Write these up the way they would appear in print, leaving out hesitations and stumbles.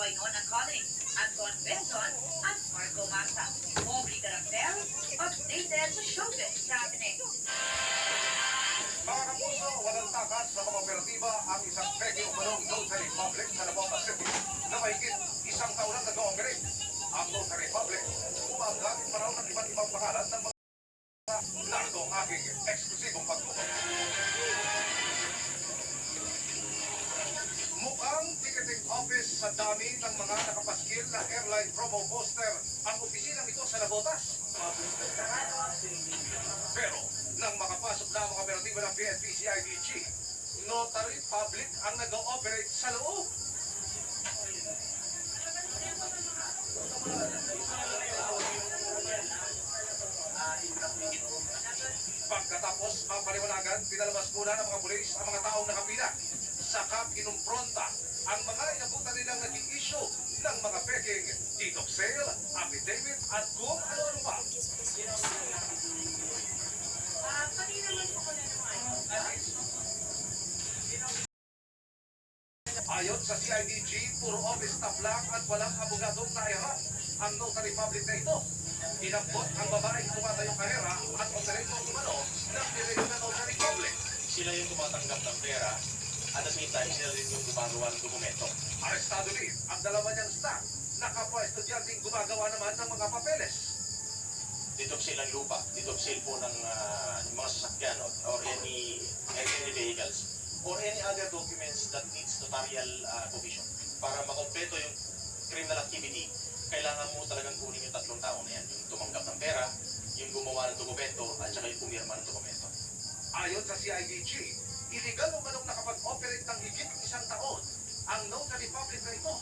Winona Collins, Anton Benson, at Marco Massa. Aubrey Caracel, updated sa showbiz cabinet. Mga kapuso, walang takas sa mga operatiba ang isang peke umanong Notary Public sa Navotas City na mahigit isang taon na nag-ooperate. Ang Notary Public, umagamit pa raw ng iba't ibang pangalan ng mga narito ang aking eksklusibong pagtutok. Mukhang ticketing office sa dami ng mga nakapaskil na airline promo poster ang opisinang ito sa Navotas. Pero, nang makapasok na ang mga operatiba ng PNP CIDG, Notary Public ang nag-ooperate sa loob. Pagkatapos ang paliwanagan, pinalabas muna ng mga pulis ang mga taong nakapila. Saka kinumpronta ang mga inabutan nilang naging issue ng mga peking deed of sale, affidavit at kung ano-ano pa. Ayon sa CIDG, puro office staff lang at walang abogadong naiharap ang Notary Public na ito. Inampot ang babaeng tumatayong karera at operator umano ng nilagay na Notary Public. Sila yung tumatanggap ng pera, at the same time, sila rin yung gumagawa ng dokumento. Arestado rin ang dalawa niyang staff na kapwa estudyanteng gumagawa naman ng mga papeles. Deed of sale ng lupa, deed of sale po ng mga sasakyan or any vehicles or any other documents that needs notarial provision. Para makompleto yung criminal activity, kailangan mo talagang kunin yung tatlong tao na yan. Yung tumanggap ng pera, yung gumawa ng dokumento, at saka yung pumirma ng dokumento. Ayon sa CIDG, illegal umanong nakapag-operate ng higit isang taon ang Notary Public na ito.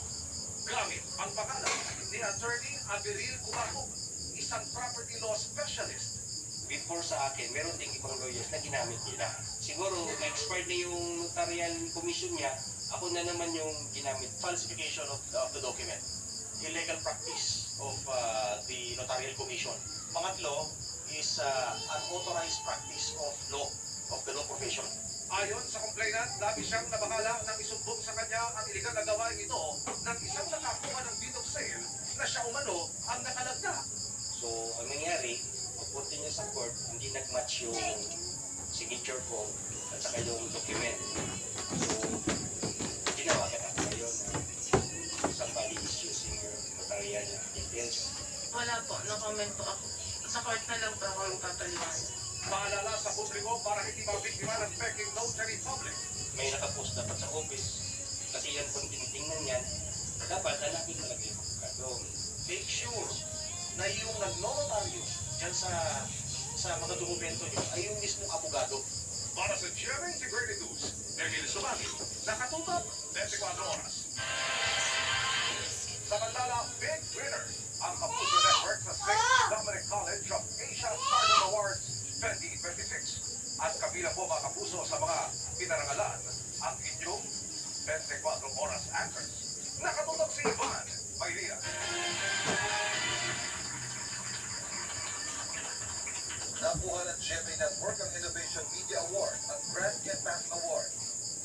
Gamit ang pangalan ni Attorney Averil Cubacog, isang property law specialist. Before sa akin, meron ding ibang lawyers na ginamit nila. Siguro, na-expired na yung notarial commission niya, ako na naman yung ginamit. Falsification of the document. Illegal practice of the notarial commission. Pangatlo is unauthorized practice of the law profession. Ayon sa complainant, labis siyang nabahala nang isumbong sa kanya ang iligal na gawain ito ng isang nakakuha ng deed of sale na siya umano ang nakalagda. So, ang nangyari, pagpunta niya sa court, hindi nag-match yung signature ko at saka yung document. So, ginawa ka na ngayon. Somebody is using your notarial details. Wala po, no-comment po ako. Sa court na lang po ako magpapaliwanag. Paalala sa publiko para hindi mabiktima ng peking Notary Public. May nakapost dapat sa office. Kasi yan kung tinitingnan yan, dapat lalaki talaga yung abogado. Make sure na yung nagnonotaryo dyan sa mga dokumento nyo ay yung mismong abogado. Para sa GMA Integrated News, Emil Sumani, nakatutok 24 oras. Samantala, big winner ang Kapuso Network sa 6th Dominic College of Asia Stardom Awards 2026. At kabila po mga kapuso sa mga pinarangalan ang inyong 24 oras anchors. Nakatutok si Ivan Maylina. Nakuha ng GMA Network ang Innovation Media Award at Grand Impact Award.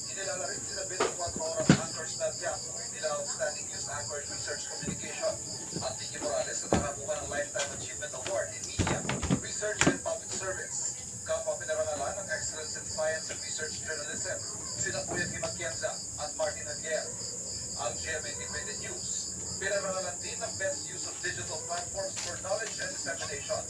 Inilala rin sila 24 oras anchors na Tiago, nila Outstanding News Anchor and Research Communication at Vicky Morales na nakakuha ng Lifetime Achievement Award in Media, Research and Public Service. Kapwa pinarangalan ng Excellence in Science and Research Journalism, sina Kuya Kim Atienza at Martin Aguiar. Ang GMA Integrated News, pinarangalan din ng Best Use of Digital Platforms for Knowledge and Dissemination.